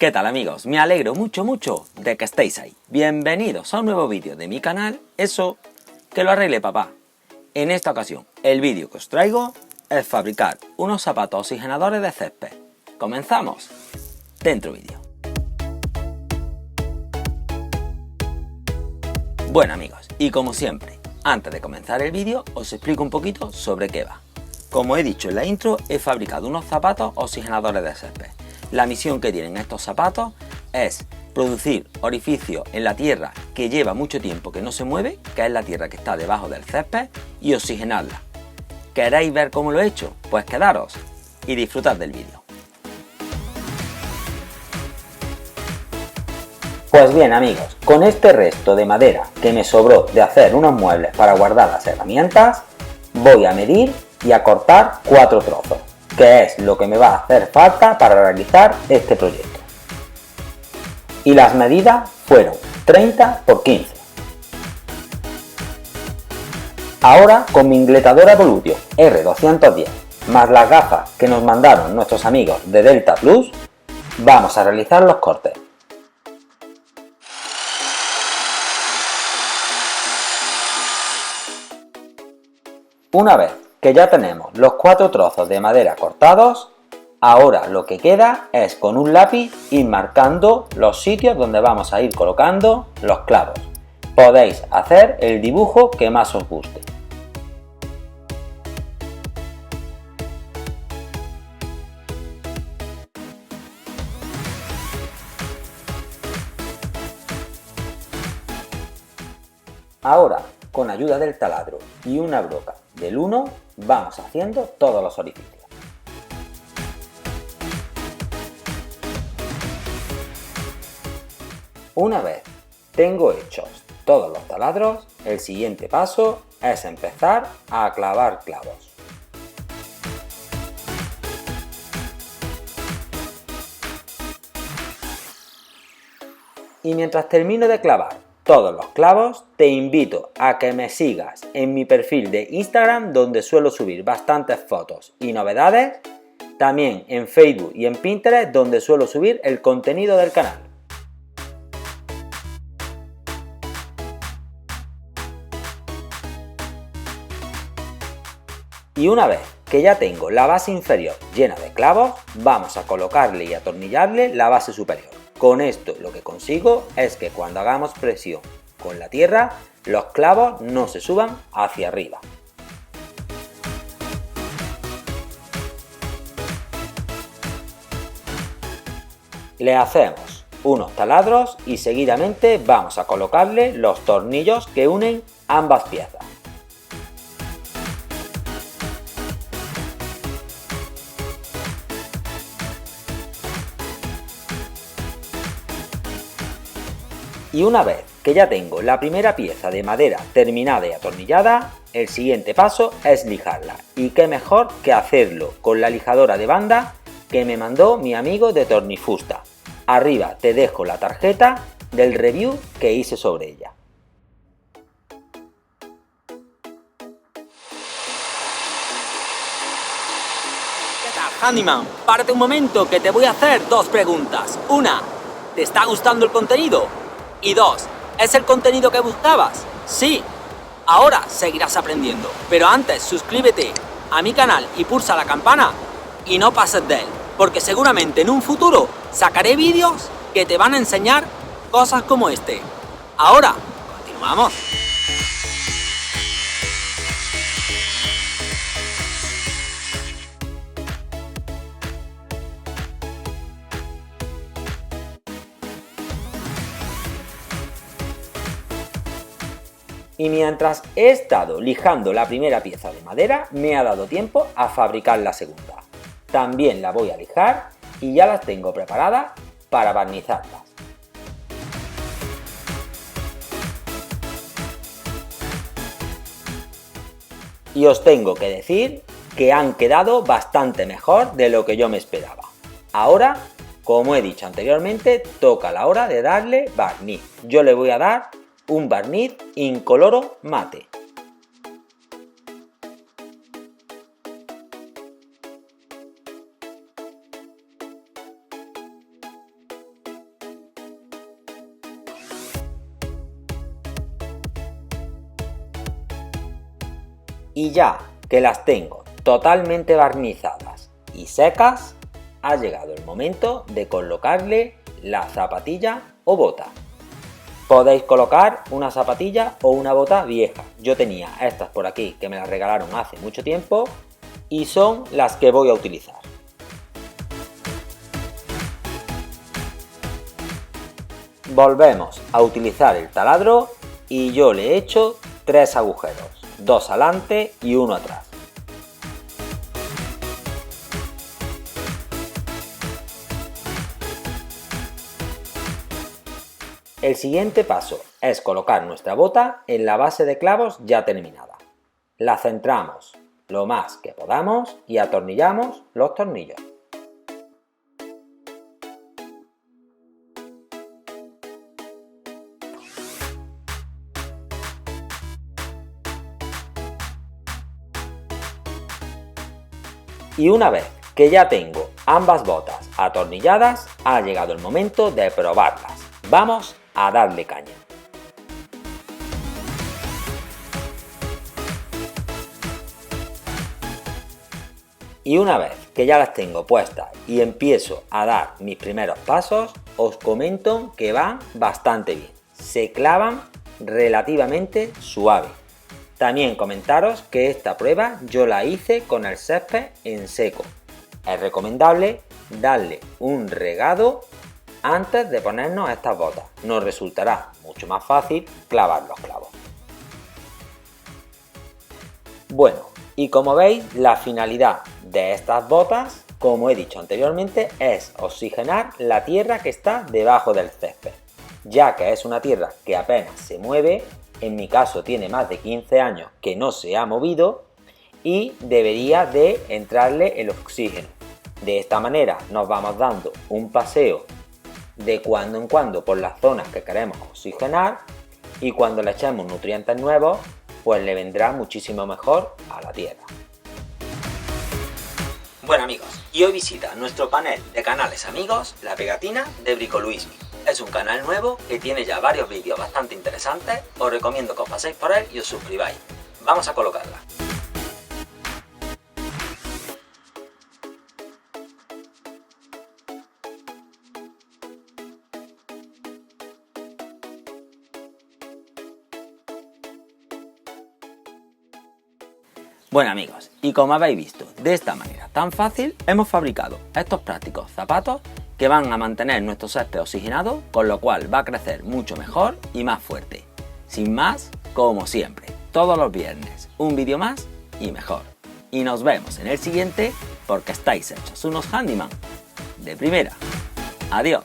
¿Qué tal amigos? Me alegro mucho de que estéis ahí. Bienvenidos a un nuevo vídeo de mi canal, Eso que lo arregle papá. En esta ocasión, el vídeo que os traigo es fabricar unos zapatos oxigenadores de césped. ¡Comenzamos! Dentro vídeo. Bueno amigos, y como siempre, antes de comenzar el vídeo os explico un poquito sobre qué va. Como he dicho en la intro, he fabricado unos zapatos oxigenadores de césped. La misión que tienen estos zapatos es producir orificios en la tierra que lleva mucho tiempo que no se mueve, que es la tierra que está debajo del césped, y oxigenarla. ¿Queréis ver cómo lo he hecho? Pues quedaros y disfrutad del vídeo. Pues bien amigos, con este resto de madera que me sobró de hacer unos muebles para guardar las herramientas, voy a medir y a cortar 4 trozos, que es lo que me va a hacer falta para realizar este proyecto. Y las medidas fueron 30 por 15. Ahora con mi ingletador Evolutio R210 más las gafas que nos mandaron nuestros amigos de Delta Plus, vamos a realizar los cortes. Una vez que ya tenemos los 4 trozos de madera cortados, ahora lo que queda es con un lápiz ir marcando los sitios donde vamos a ir colocando los clavos. Podéis hacer el dibujo que más os guste. Ahora, con ayuda del taladro y una broca del 1, vamos haciendo todos los orificios. Una vez tengo hechos todos los taladros, el siguiente paso es empezar a clavar clavos. Y mientras termino de clavar todos los clavos, te invito a que me sigas en mi perfil de Instagram, donde suelo subir bastantes fotos y novedades, también en Facebook y en Pinterest, donde suelo subir el contenido del canal. Y una vez que ya tengo la base inferior llena de clavos, vamos a colocarle y atornillarle la base superior. Con esto lo que consigo es que cuando hagamos presión con la tierra, los clavos no se suban hacia arriba. Le hacemos unos taladros y seguidamente vamos a colocarle los tornillos que unen ambas piezas. Y una vez que ya tengo la primera pieza de madera terminada y atornillada, el siguiente paso es lijarla. Y qué mejor que hacerlo con la lijadora de banda que me mandó mi amigo de Tornifusta. Arriba te dejo la tarjeta del review que hice sobre ella. ¿Qué tal, Handyman? Párate un momento que te voy a hacer 2 preguntas. Una, ¿te está gustando el contenido? Y 2, ¿es el contenido que buscabas? Sí. Ahora seguirás aprendiendo. Pero antes, suscríbete a mi canal y pulsa la campana y no pases de él, porque seguramente en un futuro sacaré vídeos que te van a enseñar cosas como este. Ahora, continuamos. Y mientras he estado lijando la primera pieza de madera, me ha dado tiempo a fabricar la segunda. También la voy a lijar y ya las tengo preparadas para barnizarlas. Y os tengo que decir que han quedado bastante mejor de lo que yo me esperaba. Ahora, como he dicho anteriormente, toca la hora de darle barniz. Yo le voy a dar un barniz incoloro mate. Y ya que las tengo totalmente barnizadas y secas, ha llegado el momento de colocarle la zapatilla o bota. Podéis colocar una zapatilla o una bota vieja. Yo tenía estas por aquí que me las regalaron hace mucho tiempo y son las que voy a utilizar. Volvemos a utilizar el taladro y yo le he hecho 3 agujeros, 2 adelante y 1 atrás. El siguiente paso es colocar nuestra bota en la base de clavos ya terminada. La centramos lo más que podamos y atornillamos los tornillos. Y una vez que ya tengo ambas botas atornilladas, ha llegado el momento de probarlas. Vamos a darle caña. Y una vez que ya las tengo puestas y empiezo a dar mis primeros pasos, os comento que van bastante bien. Se clavan relativamente suave. También comentaros que esta prueba yo la hice con el césped en seco. Es recomendable darle un regado antes de ponernos estas botas. Nos resultará mucho más fácil clavar los clavos. Bueno, y como veis, la finalidad de estas botas, como he dicho anteriormente, es oxigenar la tierra que está debajo del césped, ya que es una tierra que apenas se mueve. En mi caso tiene más de 15 años que no se ha movido y debería de entrarle el oxígeno. De esta manera nos vamos dando un paseo de cuando en cuando por las zonas que queremos oxigenar y cuando le echemos nutrientes nuevos, pues le vendrá muchísimo mejor a la tierra. Bueno amigos, y hoy visita nuestro panel de canales amigos, La Pegatina de Bricoluismi. Es un canal nuevo que tiene ya varios vídeos bastante interesantes, os recomiendo que os paséis por él y os suscribáis. Vamos a colocarla. Bueno amigos, y como habéis visto, de esta manera tan fácil hemos fabricado estos prácticos zapatos que van a mantener nuestro césped oxigenado, con lo cual va a crecer mucho mejor y más fuerte. Sin más, como siempre, todos los viernes un vídeo más y mejor. Y nos vemos en el siguiente porque estáis hechos unos handyman de primera. Adiós.